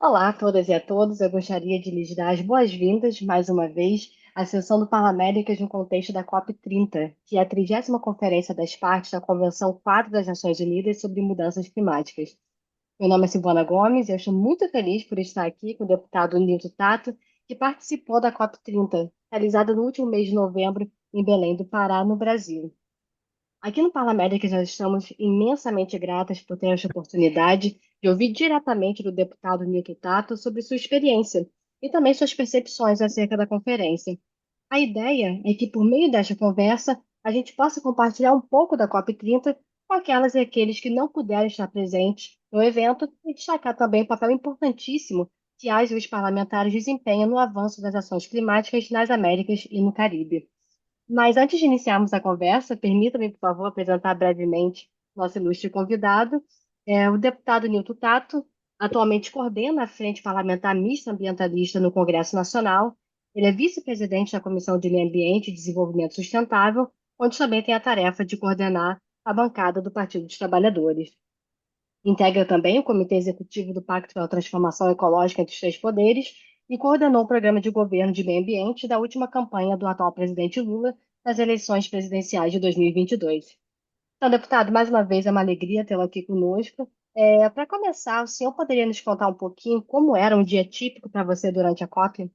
Olá a todas e a todos, eu gostaria de lhes dar as boas-vindas, mais uma vez, à sessão do Parlaméricas no contexto da COP30, que é a 30ª Conferência das Partes da Convenção Quadro das Nações Unidas sobre Mudanças Climáticas. Meu nome é Silvana Gomes e eu estou muito feliz por estar aqui com o deputado Nilton Tato, que participou da COP30, realizada no último mês de novembro em Belém do Pará, no Brasil. Aqui no Parlamérica, nós estamos imensamente gratas por ter esta oportunidade de ouvir diretamente do deputado Nito Tato sobre sua experiência e também suas percepções acerca da conferência. A ideia é que, por meio desta conversa, a gente possa compartilhar um pouco da COP30 com aquelas e aqueles que não puderam estar presentes no evento e destacar também o papel importantíssimo que as e os parlamentares desempenham no avanço das ações climáticas nas Américas e no Caribe. Mas antes de iniciarmos a conversa, permita-me, por favor, apresentar brevemente nosso ilustre convidado. O deputado Nilton Tato atualmente coordena a Frente Parlamentar Mista Ambientalista no Congresso Nacional. Ele é vice-presidente da Comissão de Meio Ambiente e Desenvolvimento Sustentável, onde também tem a tarefa de coordenar a bancada do Partido dos Trabalhadores. Integra também o Comitê Executivo do Pacto pela Transformação Ecológica entre os Três Poderes e coordenou o programa de governo de meio ambiente da última campanha do atual presidente Lula nas eleições presidenciais de 2022. Então, deputado, mais uma vez é uma alegria tê-lo aqui conosco. Para começar, o senhor poderia nos contar um pouquinho como era um dia típico para você durante a COP?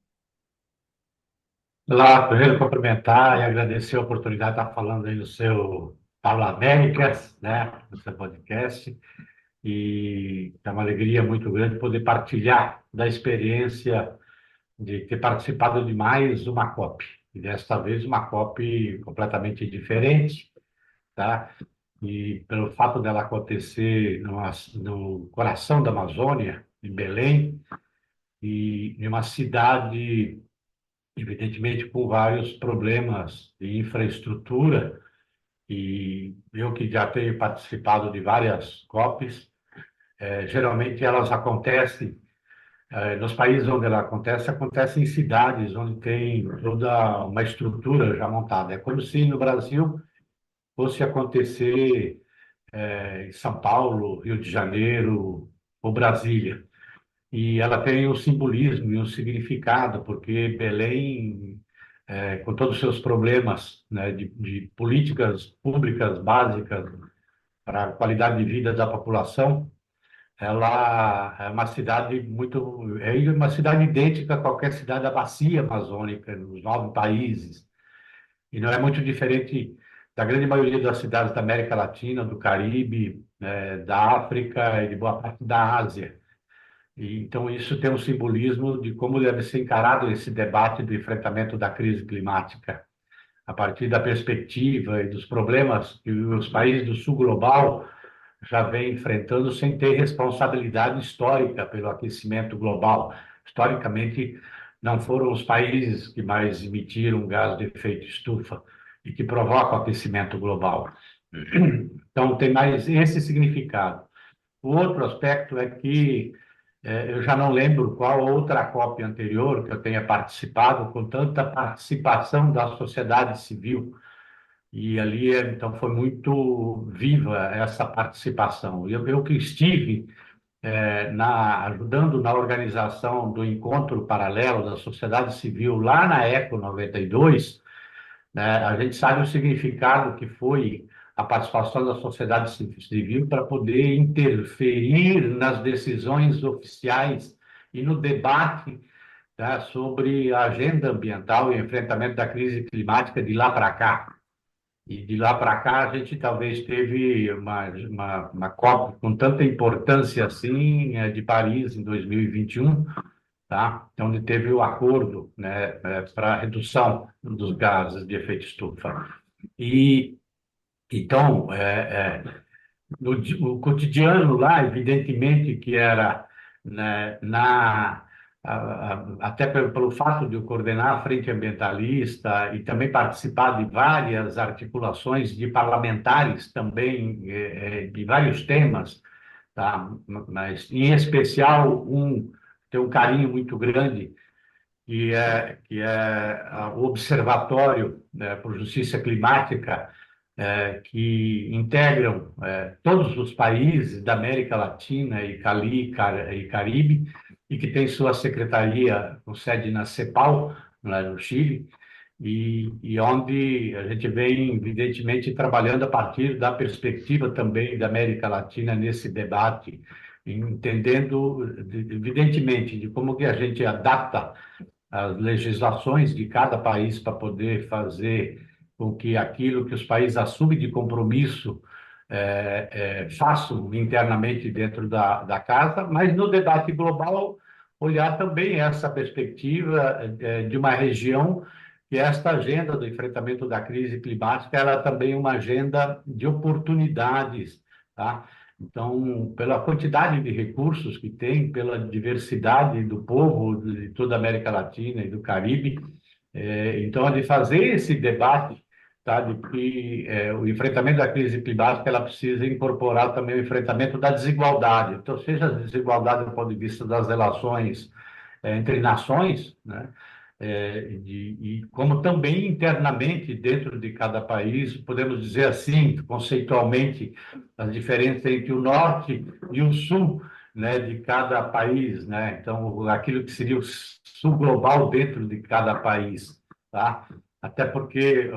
Lá, primeiro cumprimentar e agradecer a oportunidade de estar falando aí no seu Paula Américas, né, no seu podcast, e é uma alegria muito grande poder partilhar da experiência de ter participado de mais uma COP, e desta vez uma COP completamente diferente, tá? E pelo fato dela acontecer no coração da Amazônia, em Belém, e em uma cidade evidentemente com vários problemas de infraestrutura, e eu que já tenho participado de várias COPs, geralmente elas acontecem, nos países onde ela acontece, acontece em cidades onde tem toda uma estrutura já montada. É como se no Brasil fosse acontecer em São Paulo, Rio de Janeiro ou Brasília. E ela tem um simbolismo e um significado, porque Belém, com todos os seus problemas, né, de políticas públicas básicas para a qualidade de vida da população, ela é uma cidade é uma cidade idêntica a qualquer cidade da bacia amazônica, nos 9 países, e não é muito diferente da grande maioria das cidades da América Latina, do Caribe, da África e de boa parte da Ásia. E, então, isso tem um simbolismo de como deve ser encarado esse debate do enfrentamento da crise climática, a partir da perspectiva e dos problemas que os países do sul global já vêm enfrentando sem ter responsabilidade histórica pelo aquecimento global. Historicamente, não foram os países que mais emitiram gás de efeito estufa e que provocam o aquecimento global. Então, tem mais esse significado. O outro aspecto é que eu já não lembro qual outra COP anterior que eu tenha participado com tanta participação da sociedade civil. E ali, então, foi muito viva essa participação. Eu que estive ajudando na organização do encontro paralelo da sociedade civil lá na Eco 92, né, a gente sabe o significado que foi a participação da sociedade civil para poder interferir nas decisões oficiais e no debate, tá, sobre a agenda ambiental e o enfrentamento da crise climática de lá para cá. E de lá para cá a gente talvez teve uma COP com tanta importância assim, de Paris em 2021, tá? Então, onde teve o acordo, né, para redução dos gases de efeito estufa. E então, o cotidiano lá, evidentemente que era, né, até pelo fato de eu coordenar a Frente Ambientalista e também participar de várias articulações de parlamentares também, de vários temas, tá? Mas, em especial, tem um carinho muito grande, que é o Observatório, né, por Justiça Climática, que integram todos os países da América Latina e Caribe, e que tem sua secretaria com sede na CEPAL, lá no Chile, e onde a gente vem, evidentemente, trabalhando a partir da perspectiva também da América Latina nesse debate, entendendo, evidentemente, de como que a gente adapta as legislações de cada país para poder fazer com que aquilo que os países assumem de compromisso façam internamente dentro da casa, mas no debate global olhar também essa perspectiva de uma região que esta agenda do enfrentamento da crise climática ela é também uma agenda de oportunidades, tá? Então, pela quantidade de recursos que tem, pela diversidade do povo de toda a América Latina e do Caribe, então, de fazer esse debate, tá, de que o enfrentamento da crise climática ela precisa incorporar também o enfrentamento da desigualdade. Então, seja a desigualdade do ponto de vista das relações entre nações, né? E como também internamente dentro de cada país, podemos dizer assim, conceitualmente, as diferenças entre o norte e o sul, né, de cada país, né? Então, aquilo que seria o sul global dentro de cada país, tá? Até porque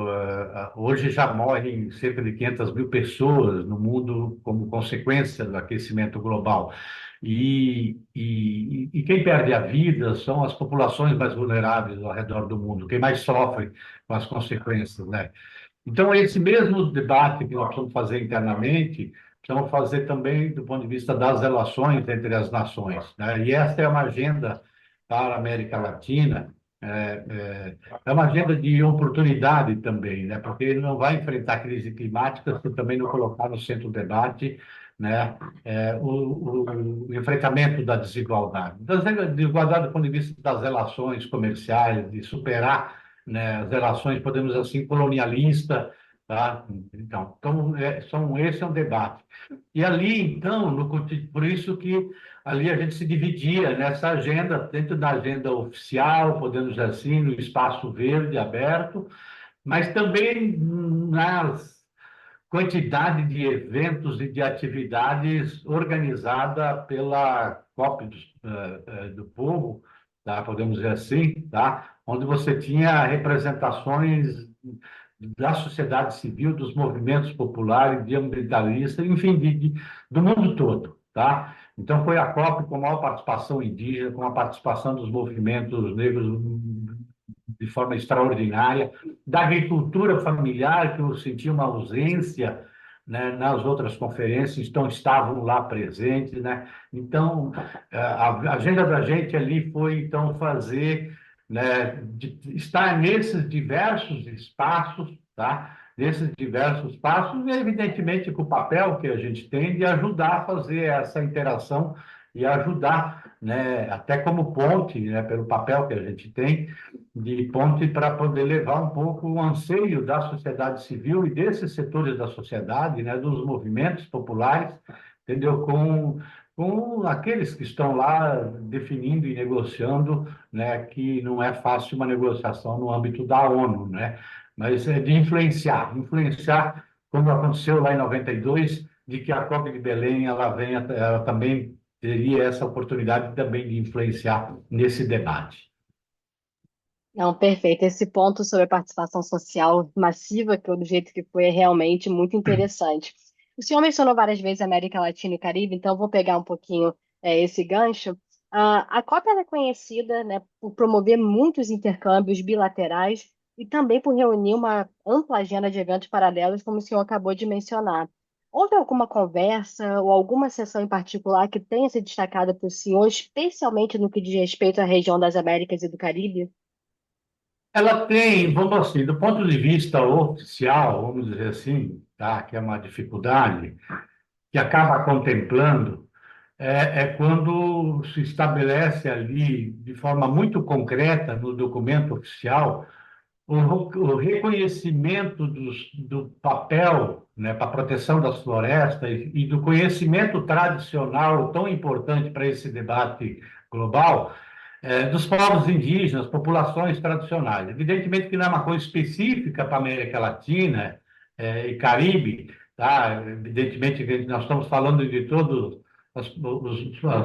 hoje já morrem cerca de 500 mil pessoas no mundo como consequência do aquecimento global. E quem perde a vida são as populações mais vulneráveis ao redor do mundo, quem mais sofre com as consequências, né? Então, esse mesmo debate que nós precisamos fazer internamente, precisamos fazer também do ponto de vista das relações entre as nações, né? E essa é uma agenda para a América Latina, é uma agenda de oportunidade também, né? Porque ele não vai enfrentar a crise climática se também não colocar no centro do debate, né? O enfrentamento da desigualdade. Da desigualdade do ponto de vista das relações comerciais, de superar, né, as relações, podemos assim, colonialista, tá? Esse é um debate. E ali, então, por isso que ali a gente se dividia nessa agenda, dentro da agenda oficial, podemos dizer assim, no espaço verde aberto, mas também nas quantidade de eventos e de atividades organizada pela COP do Povo, tá? Podemos dizer assim, tá? Onde você tinha representações da sociedade civil, dos movimentos populares, de ambientalistas, enfim, do mundo todo, tá? Então, foi a COP com a maior participação indígena, com a participação dos movimentos negros de forma extraordinária, da agricultura familiar, que eu senti uma ausência, né, nas outras conferências, então estavam lá presentes, né? Então, a agenda da gente ali foi, então, fazer, né, estar nesses diversos espaços, tá? Nesses diversos passos, e evidentemente com o papel que a gente tem de ajudar a fazer essa interação e ajudar, né, até como ponte, né, pelo papel que a gente tem, de ponte para poder levar um pouco o anseio da sociedade civil e desses setores da sociedade, né, dos movimentos populares, entendeu? Com aqueles que estão lá definindo e negociando, né, que não é fácil uma negociação no âmbito da ONU, né? Mas é de influenciar, como aconteceu lá em 92, de que a COP de Belém ela também teria essa oportunidade também de influenciar nesse debate. Não, perfeito. Esse ponto sobre a participação social massiva, que do jeito que foi, é realmente muito interessante. O senhor mencionou várias vezes a América Latina e Caribe, então eu vou pegar um pouquinho esse gancho. A COP ela é conhecida, né, por promover muitos intercâmbios bilaterais e também por reunir uma ampla agenda de eventos paralelos, como o senhor acabou de mencionar. Houve alguma conversa ou alguma sessão em particular que tenha se destacado para o senhor, especialmente no que diz respeito à região das Américas e do Caribe? Ela tem, vamos assim, do ponto de vista oficial, vamos dizer assim, tá, que é uma dificuldade, que acaba contemplando, é quando se estabelece ali, de forma muito concreta, no documento oficial, o reconhecimento do papel, né, para a proteção das florestas e do conhecimento tradicional tão importante para esse debate global, dos povos indígenas, populações tradicionais. Evidentemente que não é uma coisa específica para a América Latina e Caribe, tá? Evidentemente que nós estamos falando de todo os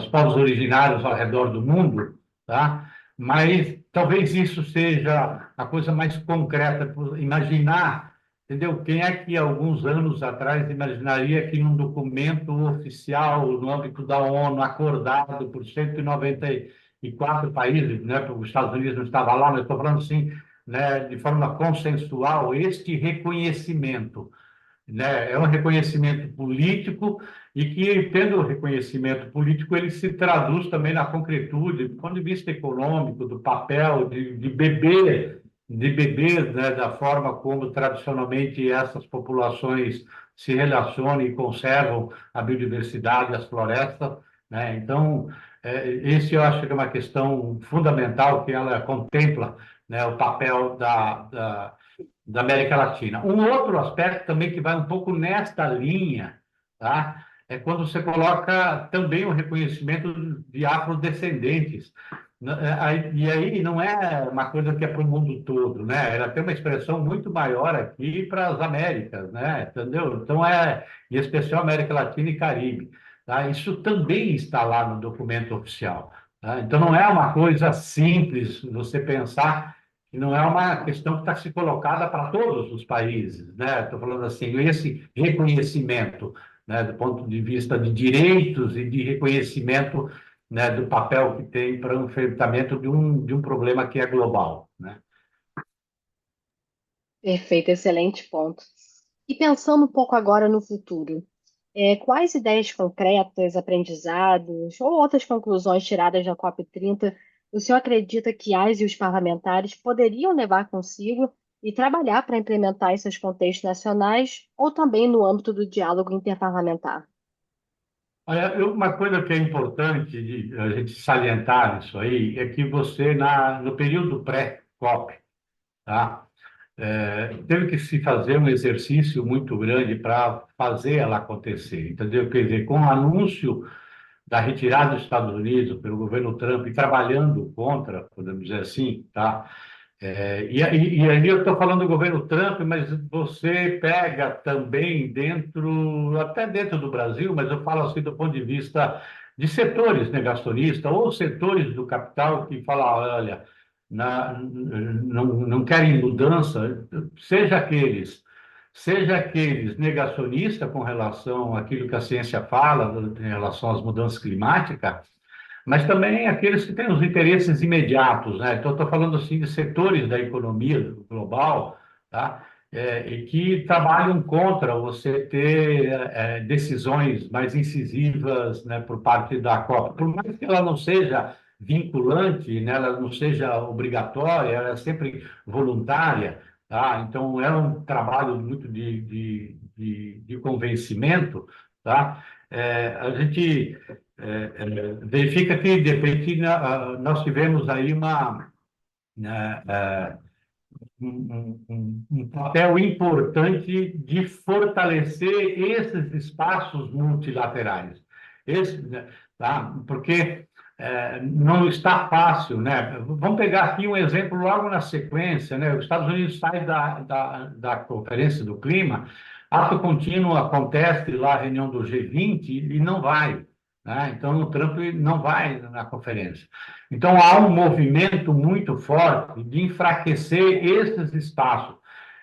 povos originários ao redor do mundo, tá? Mas talvez isso seja a coisa mais concreta, imaginar, entendeu? Quem é que alguns anos atrás imaginaria que num documento oficial no âmbito da ONU, acordado por 194 países, né? Porque os Estados Unidos não estava lá, mas estou falando assim, né, de forma consensual, este reconhecimento, né? É um reconhecimento político e que, tendo o reconhecimento político, ele se traduz também na concretude, do ponto de vista econômico, do papel de beber, né, da forma como tradicionalmente essas populações se relacionam e conservam a biodiversidade, as florestas, né? Então, esse eu acho que é uma questão fundamental que ela contempla, né, o papel da América Latina. Um outro aspecto também que vai um pouco nesta linha, tá? É quando você coloca também o reconhecimento de afrodescendentes. E aí não é uma coisa que é para o mundo todo, né? Ela tem uma expressão muito maior aqui para as Américas, né? Entendeu? Então em especial América Latina e Caribe, tá? Isso também está lá no documento oficial, tá? Então não é uma coisa simples você pensar, não é uma questão que está se colocada para todos os países, né? Estou falando assim, esse reconhecimento, né, do ponto de vista de direitos e de reconhecimento, né, do papel que tem para o enfrentamento de um problema que é global, né? Perfeito, excelente ponto. E pensando um pouco agora no futuro, quais ideias concretas, aprendizados ou outras conclusões tiradas da COP30 o senhor acredita que as e os parlamentares poderiam levar consigo e trabalhar para implementar em seus contextos nacionais ou também no âmbito do diálogo interparlamentar? Olha, uma coisa que é importante de a gente salientar isso aí é que você, no período pré-COP, tá? Teve que se fazer um exercício muito grande para fazer ela acontecer, entendeu? Quer dizer, com o anúncio da retirada dos Estados Unidos pelo governo Trump e trabalhando contra, podemos dizer assim, tá? E ali eu estou falando do governo Trump, mas você pega também dentro, até dentro do Brasil, mas eu falo assim do ponto de vista de setores negacionistas ou setores do capital que falam, olha, não querem mudança, seja aqueles, seja aqueles negacionistas com relação àquilo que a ciência fala em relação às mudanças climáticas, mas também aqueles que têm os interesses imediatos, né? Então, estou falando assim de setores da economia global, tá? E que trabalham contra você ter decisões mais incisivas, né, por parte da Copa. Por mais que ela não seja vinculante, né, ela não seja obrigatória, ela é sempre voluntária, tá? Então, é um trabalho muito de convencimento, tá? A gente verifica que, de repente, nós tivemos aí né, um papel importante de fortalecer esses espaços multilaterais. Né, tá? Porque não está fácil, né? Vamos pegar aqui um exemplo logo na sequência, né? Os Estados Unidos saem da Conferência do Clima, ato contínuo acontece lá a reunião do G20 e não vai, né? Então, o Trump não vai na conferência. Então, há um movimento muito forte de enfraquecer esses espaços.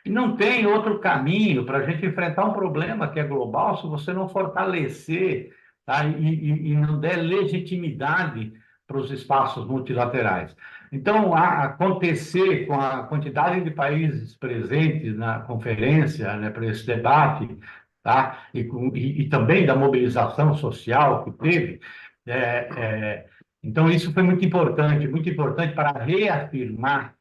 E não tem outro caminho para a gente enfrentar um problema que é global se você não fortalecer, tá? E não der legitimidade para os espaços multilaterais. Então, acontecer com a quantidade de países presentes na conferência, né, para esse debate, tá? E também da mobilização social que teve, é, é, então, isso foi muito importante para reafirmar,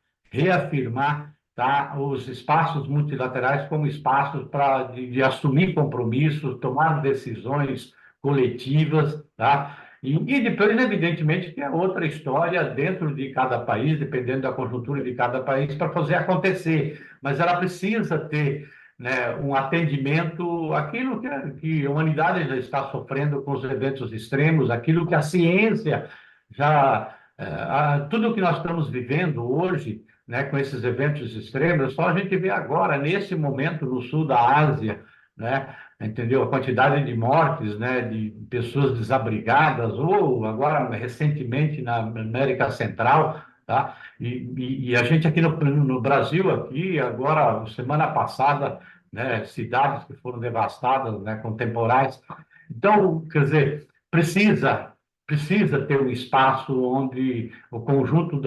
tá, os espaços multilaterais como espaços de assumir compromissos, tomar decisões coletivas, tá? E depois, evidentemente, que é outra história dentro de cada país, dependendo da conjuntura de cada país, para fazer acontecer. Mas ela precisa ter, né, um atendimento àquilo que a humanidade já está sofrendo com os eventos extremos, aquilo que a ciência tudo o que nós estamos vivendo hoje, né, com esses eventos extremos, só a gente vê agora, nesse momento, no sul da Ásia, né? Entendeu? A quantidade de mortes, né, de pessoas desabrigadas, ou agora recentemente na América Central, tá? E a gente aqui no Brasil, aqui, agora, semana passada, né, cidades que foram devastadas, né, com temporais. Então, quer dizer, precisa ter um espaço onde o conjunto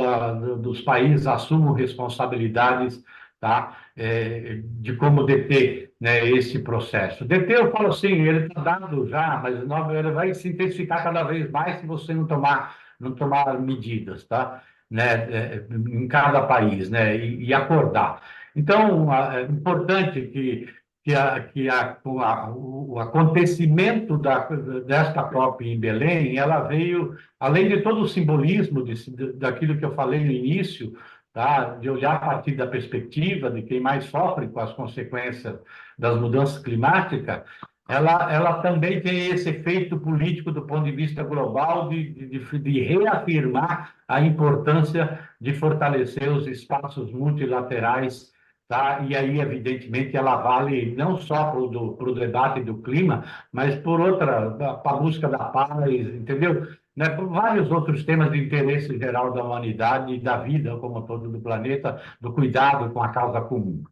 dos países assumam responsabilidades, tá? De como deter, né, esse processo. Deter, eu falo assim, ele está dado já, mas não, ele vai se intensificar cada vez mais se você não tomar medidas, tá? Né, em cada país, né, e acordar. Então, é importante o acontecimento desta COP em Belém, ela veio, além de todo o simbolismo daquilo que eu falei no início, tá? De olhar a partir da perspectiva de quem mais sofre com as consequências das mudanças climáticas, ela também tem esse efeito político do ponto de vista global de reafirmar a importância de fortalecer os espaços multilaterais, tá? E aí, evidentemente, ela vale não só para o debate do clima, mas por outra, para a busca da paz, entendeu? Né, por vários outros temas de interesse geral da humanidade e da vida como um todo do planeta, do cuidado com a causa comum.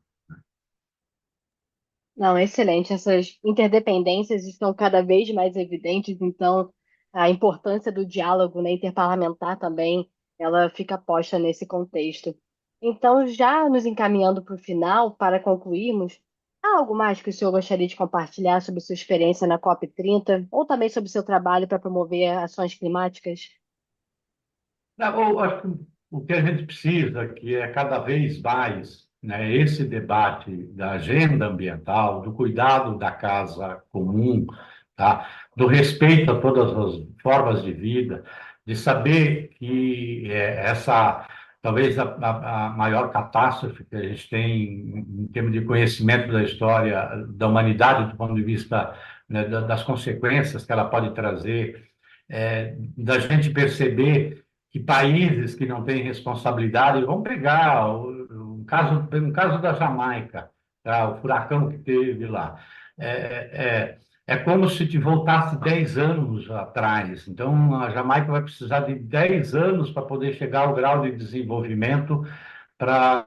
Não, excelente. Essas interdependências estão cada vez mais evidentes, então a importância do diálogo, né, interparlamentar também, ela fica posta nesse contexto. Então, já nos encaminhando para o final, para concluirmos, há algo mais que o senhor gostaria de compartilhar sobre sua experiência na COP30, ou também sobre seu trabalho para promover ações climáticas? Não, eu acho que o que a gente precisa, que é cada vez mais, né, esse debate da agenda ambiental, do cuidado da casa comum, tá? Do respeito a todas as formas de vida, de saber que talvez a maior catástrofe que a gente tem em termos de conhecimento da história da humanidade, do ponto de vista, né, das consequências que ela pode trazer, da gente perceber que países que não têm responsabilidade, vamos pegar um caso da Jamaica, tá? O furacão que teve lá. É como se te voltasse 10 anos atrás. Então, a Jamaica vai precisar de 10 anos para poder chegar ao grau de desenvolvimento para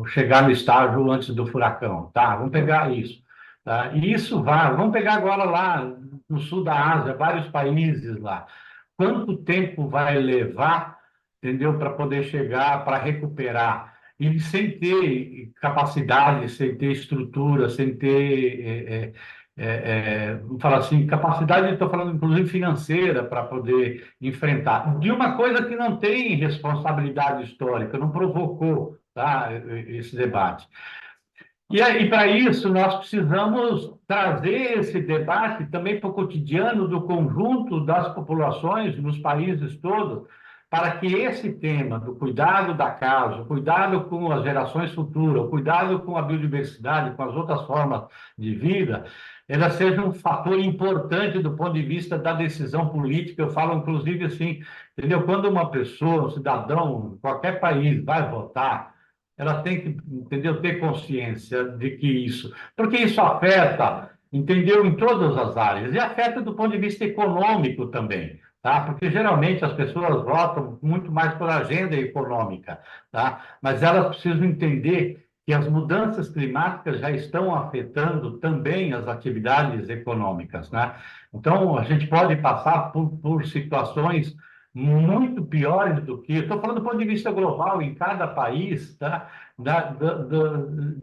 chegar no estágio antes do furacão. Tá? Vamos pegar isso. Tá? E isso vamos pegar agora lá no sul da Ásia, vários países lá. Quanto tempo vai levar, entendeu, para poder chegar, para recuperar? E sem ter capacidade, sem ter estrutura, sem ter, vamos falar assim, capacidade, estou falando inclusive financeira, para poder enfrentar. De uma coisa que não tem responsabilidade histórica, não provocou, tá, esse debate. E aí, para isso, nós precisamos trazer esse debate também para o cotidiano do conjunto das populações nos países todos, para que esse tema do cuidado da casa, o cuidado com as gerações futuras, o cuidado com a biodiversidade, com as outras formas de vida, ela seja um fator importante do ponto de vista da decisão política. Eu falo, inclusive, assim, entendeu? Quando uma pessoa, um cidadão, qualquer país, vai votar, ela tem que, entendeu, ter consciência de que isso, porque isso afeta, entendeu, em todas as áreas, e afeta do ponto de vista econômico também, tá? Porque geralmente as pessoas votam muito mais por agenda econômica, tá? Mas elas precisam entender que as mudanças climáticas já estão afetando também as atividades econômicas, né? Então, a gente pode passar por situações muito piores do que. Estou falando do ponto de vista global, em cada país, tá?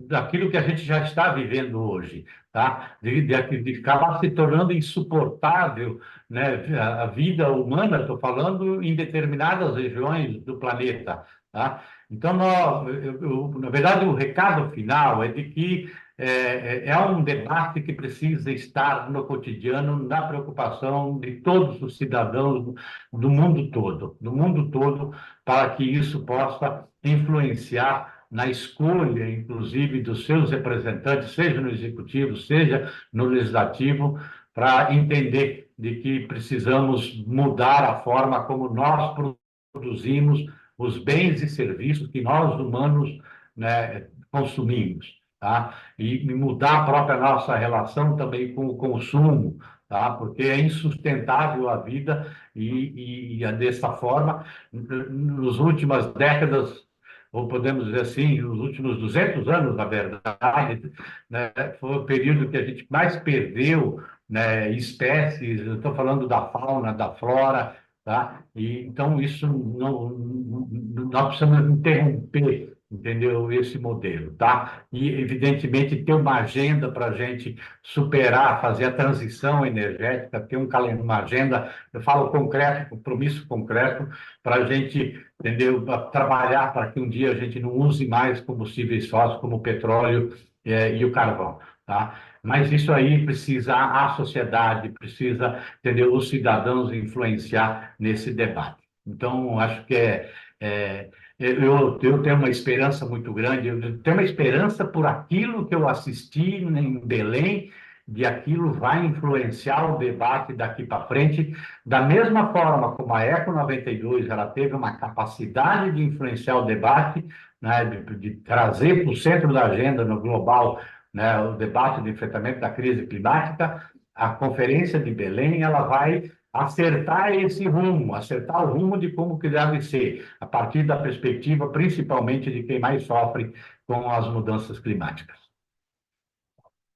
Daquilo que a gente já está vivendo hoje, tá? De acabar se tornando insuportável, né? A vida humana, estou falando, em determinadas regiões do planeta, tá? Então, na verdade, o recado final é de que é um debate que precisa estar no cotidiano, na preocupação de todos os cidadãos do mundo todo, para que isso possa influenciar na escolha, inclusive, dos seus representantes, seja no executivo, seja no legislativo, para entender de que precisamos mudar a forma como nós produzimos os bens e serviços que nós humanos, né, consumimos. tá? E mudar a própria nossa relação também com o consumo, tá? Porque é insustentável a vida e dessa forma, nas últimas décadas, ou podemos dizer assim, nos últimos 200 anos, na verdade, né, foi o período que a gente mais perdeu, né, espécies, eu estou falando da fauna, da flora, tá? E, então, isso nós precisamos interromper, entendeu, esse modelo, tá? E, evidentemente, ter uma agenda para a gente superar, fazer a transição energética, ter uma agenda, eu falo concreto, compromisso concreto, para a gente, entendeu, trabalhar para que um dia a gente não use mais combustíveis fósseis como o petróleo, e o carvão, tá? Mas isso aí precisa a sociedade, precisa, entendeu, os cidadãos influenciar nesse debate. Então, acho que eu tenho uma esperança muito grande, eu tenho uma esperança por aquilo que eu assisti em Belém, de aquilo vai influenciar o debate daqui para frente, da mesma forma como a Eco 92 ela teve uma capacidade de influenciar o debate, né, de trazer para o centro da agenda no global, né, o debate de enfrentamento da crise climática, a Conferência de Belém ela vai acertar esse rumo, acertar o rumo de como que deve ser, a partir da perspectiva principalmente de quem mais sofre com as mudanças climáticas.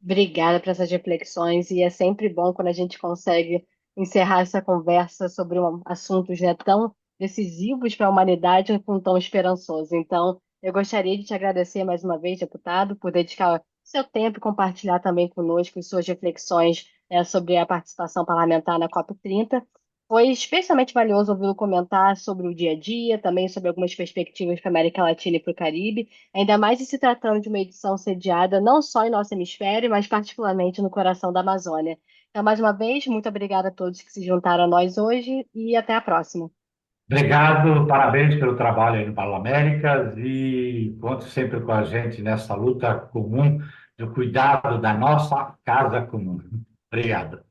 Obrigada por essas reflexões, e é sempre bom quando a gente consegue encerrar essa conversa sobre assuntos, né, tão decisivos para a humanidade com um tom esperançoso. Então, eu gostaria de te agradecer mais uma vez, deputado, por dedicar seu tempo e compartilhar também conosco suas reflexões, sobre a participação parlamentar na COP30. Foi especialmente valioso ouvi-lo comentar sobre o dia a dia, também sobre algumas perspectivas para a América Latina e para o Caribe. Ainda mais em se tratando de uma edição sediada não só em nosso hemisfério, mas particularmente no coração da Amazônia. Então, mais uma vez, muito obrigada a todos que se juntaram a nós hoje e até a próxima. Obrigado, parabéns pelo trabalho aí no Parla Américas e conte sempre com a gente nessa luta comum do cuidado da nossa casa comum. Obrigado.